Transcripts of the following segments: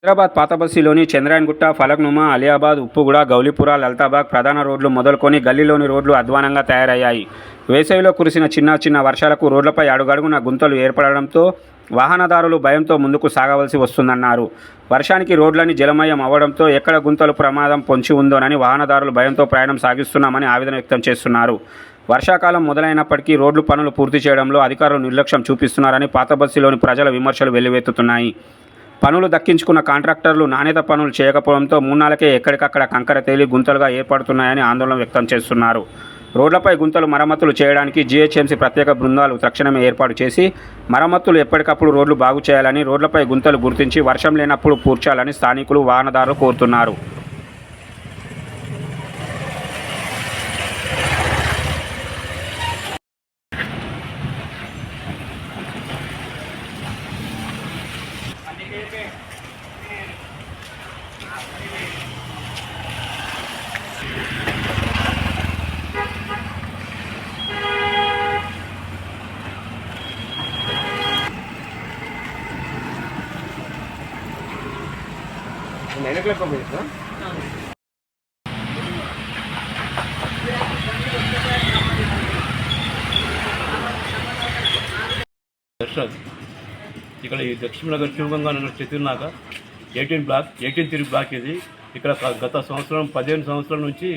హైదరాబాద్ పాతబస్తీలోని చంద్రాయన్గుట్ట, ఫలక్నుమా, అలియాబాద్, ఉప్పుగూడ, గౌలీపుర, లలితాబాగ్ ప్రధాన రోడ్లు మొదలుకొని గల్లీలోని రోడ్లు అధ్వానంగా తయారయ్యాయి. వేసవిలో కురిసిన చిన్న వర్షాలకు రోడ్లపై అడుగడుగునా గుంతలు ఏర్పడడంతో వాహనదారులు భయంతో ముందుకు సాగవలసి వస్తుందన్నారు. వర్షానికి రోడ్లన్నీ జలమయం అవ్వడంతో ఎక్కడ గుంతలు ప్రమాదం పొంచి ఉందోనని వాహనదారులు భయంతో ప్రయాణం సాగిస్తున్నామని ఆవేదన వ్యక్తం చేస్తున్నారు. వర్షాకాలం మొదలైనప్పటికీ రోడ్లు పనులు పూర్తి చేయడంలో అధికారులు నిర్లక్ష్యం చూపిస్తున్నారని పాతబస్తీలోని ప్రజల విమర్శలు వెల్లువెత్తుతున్నాయి. పనులు దక్కించుకున్న కాంట్రాక్టర్లు నాణ్యత పనులు చేయకపోవడంతో మూన్నాళ్ళకే ఎక్కడికక్కడ కంకర తేలి గుంతలుగా ఏర్పడుతున్నాయని ఆందోళన వ్యక్తం చేస్తున్నారు. రోడ్లపై గుంతలు మరమ్మతులు చేయడానికి జీహెచ్ఎంసీ ప్రత్యేక బృందాలు తక్షణమే ఏర్పాటు చేసి మరమ్మతులు ఎప్పటికప్పుడు రోడ్లు బాగు చేయాలని, రోడ్లపై గుంతలు గుర్తించి వర్షం లేనప్పుడు పూడ్చాలని స్థానికులు, వాహనదారులు కోరుతున్నారు. ఇక్కడ ఈ లక్ష్మీనగర్ శివగంగా నగర్ చతుర్నాక 18 బ్లాక్ ఇది. ఇక్కడ గత సంవత్సరం 15 సంవత్సరాల నుంచి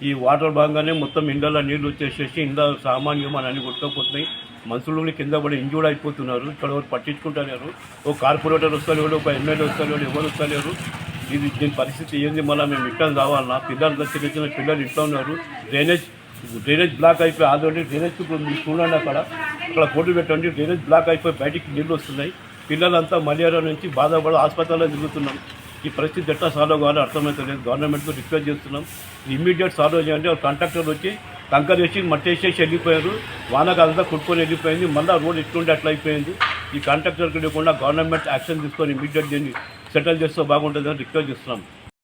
ఈ వాటర్ భాగంగానే మొత్తం ఇండ్ల నీళ్లు వచ్చేసేసి ఇండ్ల సామాన్యం అన్నీ కొట్టుకపోతున్నాయి. మనుషులు కింద పడి ఇంజూర్డ్ అయిపోతున్నారు. ఇక్కడ ఎవరు పట్టించుకుంటున్నారు. ఓ కార్పొరేటర్ వస్తలేడు, ఒక ఎమ్మెల్యే వస్తలేడు, ఎవరు వస్తలేరు. దీని పరిస్థితి ఏంది? మళ్ళీ మేము ఇక్కడికి రావాలన్నా? పిల్లలు చిన్న పిల్లలు ఇంట్లో ఉన్నారు. డ్రైనేజ్ బ్లాక్ అయిపోయి ఆల్రెడీ డ్రైనేజ్ చూడండి, అక్కడ ఫోటో పెట్టండి. డ్రైనేజ్ బ్లాక్ అయిపోయి బయటికి నీళ్ళు వస్తున్నాయి. పిల్లలంతా మలేరియా నుంచి బాధపడి ఆసుపత్రిలో తిరుగుతున్నాం. ఈ పరిస్థితి ఎట్లా సాల్వ్ కావాలో అర్థమవుతలేదు. గవర్నమెంట్తో రిక్వెస్ట్ చేస్తున్నాం, ఇమ్మీడియట్ సాల్వ్ చేయండి. కాంట్రాక్టర్ వచ్చి కంకర్ వేసి మట్టి వేసేసి వెళ్ళిపోయారు. వానకాలంతా కొట్టుకొని వెళ్ళిపోయింది. మళ్ళీ రోడ్ ఎట్లుంటే అట్లా అయిపోయింది. ఈ కాంట్రాక్టర్కి లేకుండా గవర్నమెంట్ యాక్షన్ తీసుకొని ఇమ్మీడియట్ దీన్ని సెటిల్ చేస్తే బాగుంటుందని రిక్వెస్ట్ చేస్తున్నాం.